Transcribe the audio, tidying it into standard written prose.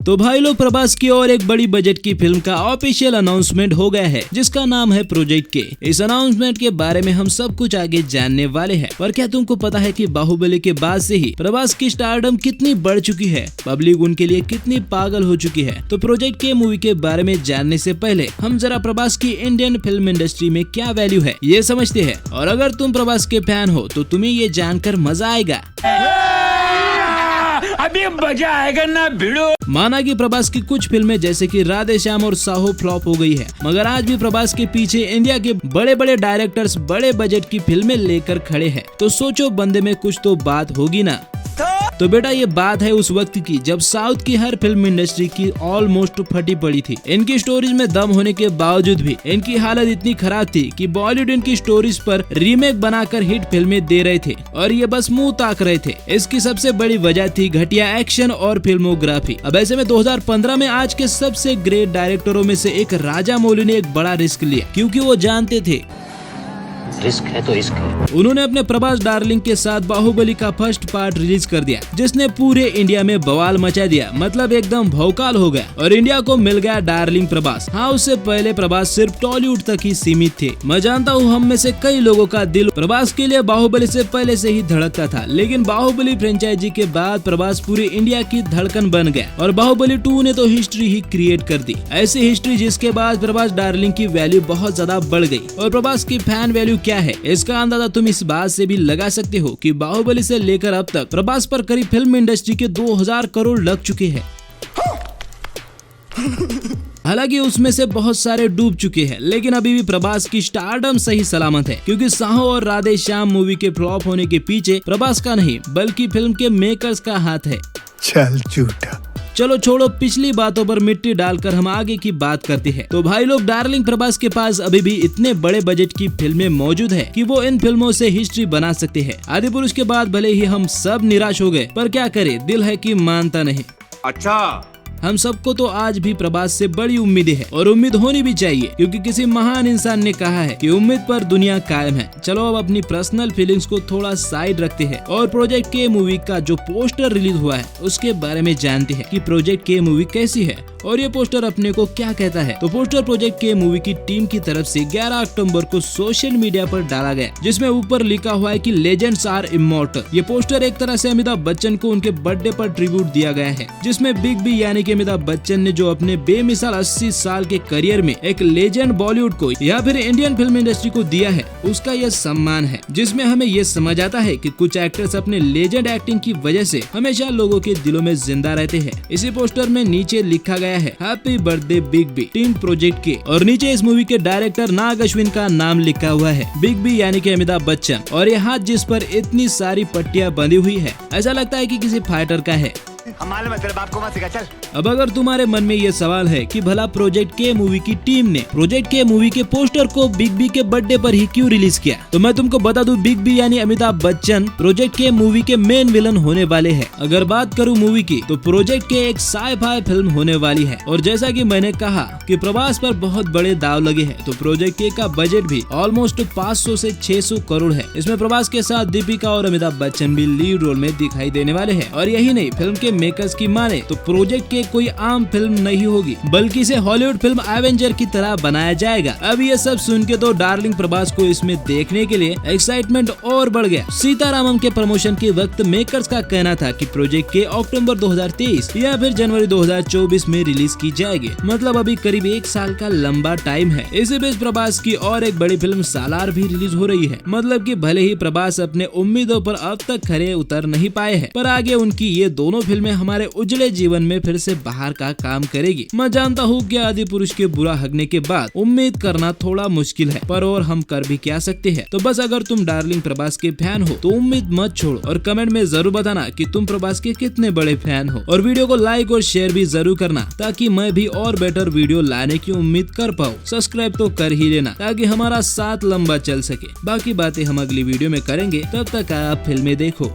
तो भाई लोग, प्रभास की और एक बड़ी बजट की फिल्म का ऑफिशियल अनाउंसमेंट हो गया है, जिसका नाम है प्रोजेक्ट के। इस अनाउंसमेंट के बारे में हम सब कुछ आगे जानने वाले हैं। पर क्या तुमको पता है कि बाहुबली के बाद से ही प्रभास की स्टारडम कितनी बढ़ चुकी है, पब्लिक उनके लिए कितनी पागल हो चुकी है। तो प्रोजेक्ट के मूवी के बारे में जानने से पहले हम जरा प्रभास की इंडियन फिल्म इंडस्ट्री में क्या वैल्यू है ये समझते हैं। और अगर तुम प्रभास के फैन हो तो तुम्हें ये जानकर मजा आएगा। अभी मजा आएगा ना भिड़ो। माना कि प्रभास की कुछ फिल्में जैसे कि राधे श्याम और साहो फ्लॉप हो गई है, मगर आज भी प्रभास के पीछे इंडिया के बड़े बड़े डायरेक्टर्स बड़े बजट की फिल्में लेकर खड़े हैं। तो सोचो, बंदे में कुछ तो बात होगी ना। तो बेटा, ये बात है उस वक्त की जब साउथ की हर फिल्म इंडस्ट्री की ऑलमोस्ट फटी पड़ी थी। इनकी स्टोरीज में दम होने के बावजूद भी इनकी हालत इतनी खराब थी कि बॉलीवुड इनकी स्टोरीज पर रीमेक बनाकर हिट फिल्में दे रहे थे और ये बस मुंह ताक रहे थे। इसकी सबसे बड़ी वजह थी घटिया एक्शन और फिल्मोग्राफी। अब ऐसे में 2015 में आज के सबसे ग्रेट डायरेक्टरों में से एक राजा मौली ने एक बड़ा रिस्क लिया, क्योंकि वो जानते थे रिस्क है तो रिस्क है। उन्होंने अपने प्रभास डार्लिंग के साथ बाहुबली का फर्स्ट पार्ट रिलीज कर दिया, जिसने पूरे इंडिया में बवाल मचा दिया। मतलब एकदम भौकाल हो गया और इंडिया को मिल गया डार्लिंग प्रभास। हाँ, उससे पहले प्रभास सिर्फ टॉलीवुड तक ही सीमित थे। मैं जानता हूँ हम में से कई लोगों का दिल प्रभास के लिए बाहुबली से पहले से ही धड़कता था, लेकिन बाहुबली फ्रेंचाइजी के बाद प्रभास पूरी इंडिया की धड़कन बन गया और बाहुबली 2 ने तो हिस्ट्री ही क्रिएट कर दी। ऐसी हिस्ट्री जिसके बाद प्रभास डार्लिंग की वैल्यू बहुत ज्यादा बढ़ गई। और प्रभास की फैन वैल्यू क्या है, इसका अंदाजा तुम इस बात से भी लगा सकते हो कि बाहुबली से लेकर अब तक प्रभास पर करीब फिल्म इंडस्ट्री के 2000 करोड़ लग चुके हैं। हालांकि उसमें से बहुत सारे डूब चुके हैं, लेकिन अभी भी प्रभास की स्टारडम सही सलामत है, क्योंकि साहो और राधे श्याम मूवी के फ्लॉप होने के पीछे प्रभास का नहीं बल्कि फिल्म के मेकर्स का हाथ है। चल झूठा। चलो छोड़ो, पिछली बातों पर मिट्टी डालकर हम आगे की बात करते हैं। तो भाई लोग, डार्लिंग प्रभास के पास अभी भी इतने बड़े बजट की फिल्में मौजूद है कि वो इन फिल्मों से हिस्ट्री बना सकते हैं। आदिपुरुष के बाद भले ही हम सब निराश हो गए, पर क्या करें, दिल है कि मानता नहीं। अच्छा, हम सबको तो आज भी प्रभास से बड़ी उम्मीदें हैं और उम्मीद होनी भी चाहिए, क्योंकि किसी महान इंसान ने कहा है कि उम्मीद पर दुनिया कायम है। चलो अब अपनी पर्सनल फीलिंग्स को थोड़ा साइड रखते हैं और प्रोजेक्ट के मूवी का जो पोस्टर रिलीज हुआ है उसके बारे में जानते हैं कि प्रोजेक्ट के मूवी कैसी है और ये पोस्टर अपने को क्या कहता है। तो पोस्टर प्रोजेक्ट के मूवी की टीम की तरफ से 11 अक्टूबर को सोशल मीडिया पर डाला गया, जिसमें ऊपर लिखा हुआ है कि लेजेंड्स आर इमॉर्टल। ये पोस्टर एक तरह से अमिताभ बच्चन को उनके बर्थडे पर ट्रिब्यूट दिया गया है, जिसमें बिग बी यानी कि अमिताभ बच्चन ने जो अपने बेमिसाल 80 साल के करियर में एक लेजेंड बॉलीवुड को या फिर इंडियन फिल्म इंडस्ट्री को दिया है, उसका यह सम्मान है। जिसमें हमें यह समझ आता है कि कुछ एक्टर्स अपने लेजेंड एक्टिंग की वजह से हमेशा लोगों के दिलों में जिंदा रहते हैं। इसी पोस्टर में नीचे लिखा गया है happy birthday Big B team project के, और नीचे इस मूवी के डायरेक्टर नाग अश्विन का नाम लिखा हुआ है, बिग बी यानी कि अमिताभ बच्चन। और ये हाथ जिस पर इतनी सारी पट्टियां बंधी हुई है, ऐसा लगता है कि किसी फाइटर का है। हमारे तेरे बाप को मत सिखा, चल। अब अगर तुम्हारे मन में ये सवाल है कि भला प्रोजेक्ट के मूवी की टीम ने प्रोजेक्ट के मूवी के पोस्टर को बिग बी के बर्थडे पर ही क्यों रिलीज किया, तो मैं तुमको बता दूं, बिग बी यानी अमिताभ बच्चन प्रोजेक्ट के मूवी के मेन विलन होने वाले हैं। अगर बात करूं मूवी की, तो प्रोजेक्ट के एक साई-फाई फिल्म होने वाली है। और जैसा कि मैंने कहा कि प्रभास पर बहुत बड़े दाव लगे हैं, तो प्रोजेक्ट के का बजट भी ऑलमोस्ट 500 से 600 करोड़ है। इसमें प्रभास के साथ दीपिका और अमिताभ बच्चन भी लीड रोल में दिखाई देने वाले हैं। और यही नहीं, फिल्म के मेकर्स की माने तो प्रोजेक्ट के कोई आम फिल्म नहीं होगी, बल्कि इसे हॉलीवुड फिल्म एवेंजर की तरह बनाया जाएगा। अब ये सब सुन के तो डार्लिंग प्रभास को इसमें देखने के लिए एक्साइटमेंट और बढ़ गया। सीतारामम के प्रमोशन के वक्त मेकर्स का कहना था कि प्रोजेक्ट के अक्टूबर 2023 या फिर जनवरी 2024 में रिलीज की जाएगी। मतलब अभी करीब 1 साल का लंबा टाइम है। इसी बीच प्रभास की और एक बड़ी फिल्म सालार भी रिलीज हो रही है। मतलब कि भले ही प्रभास अपने उम्मीदों पर अब तक खरे उतर नहीं पाए हैं, पर आगे उनकी ये दोनों फिल्में हमारे उजले जीवन में फिर से बाहर का काम करेगी। मैं जानता हूँ कि आदिपुरुष के बुरा हगने के बाद उम्मीद करना थोड़ा मुश्किल है, पर और हम कर भी क्या सकते हैं। तो बस अगर तुम डार्लिंग प्रभास के फैन हो तो उम्मीद मत छोड़ो और कमेंट में जरूर बताना कि तुम प्रभास के कितने बड़े फैन हो। और वीडियो को लाइक और शेयर भी जरूर करना, ताकि मैं भी और बेटर वीडियो लाने की उम्मीद कर पाऊँ। सब्सक्राइब तो कर ही लेना, ताकि हमारा साथ लंबा चल सके। बाकी बातें हम अगली वीडियो में करेंगे, तब तक आप फिल्में देखो।